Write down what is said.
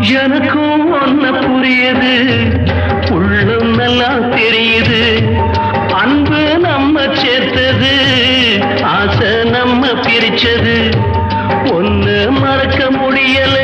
எனக்கும் ஒன்ன புரியுது, உள்ளம் நல்லா தெரியுது. அன்பு நம்ம சேர்த்தது, ஆசை நம்ம பிரிச்சது. ஒன்னு மறக்க முடியல,